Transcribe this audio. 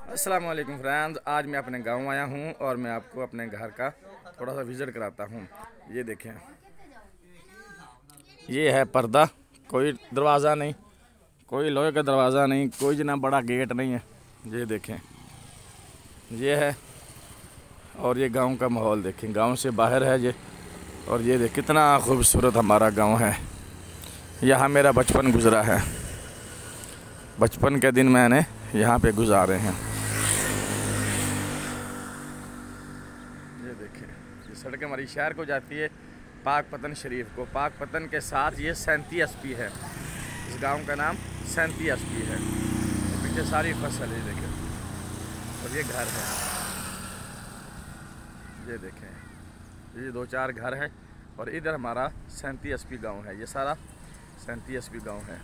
अस्सलाम वालेकुम फ्रेंड्स, आज मैं अपने गांव आया हूं और मैं आपको अपने घर का थोड़ा सा विज़िट कराता हूं। ये देखें, ये है पर्दा, कोई दरवाज़ा नहीं, कोई लोहे का दरवाज़ा नहीं, कोई जना बड़ा गेट नहीं है। ये देखें, ये है। और ये गांव का माहौल देखें, गांव से बाहर है ये। और ये देख कितना खूबसूरत हमारा गांव है। यहाँ मेरा बचपन गुजरा है, बचपन के दिन मैंने यहाँ पे गुजारे हैं। ये देखें, ये सड़क हमारी शहर को जाती है पाकपतन शरीफ को। पाकपतन के साथ ये 37 एसपी है। इस गांव का नाम 37 एसपी है। पीछे सारी फसल है, देखें। और ये घर है, ये देखें, ये 2-4 घर हैं। और इधर हमारा 37 एसपी गाँव है। ये सारा 37 एसपी गाँव है।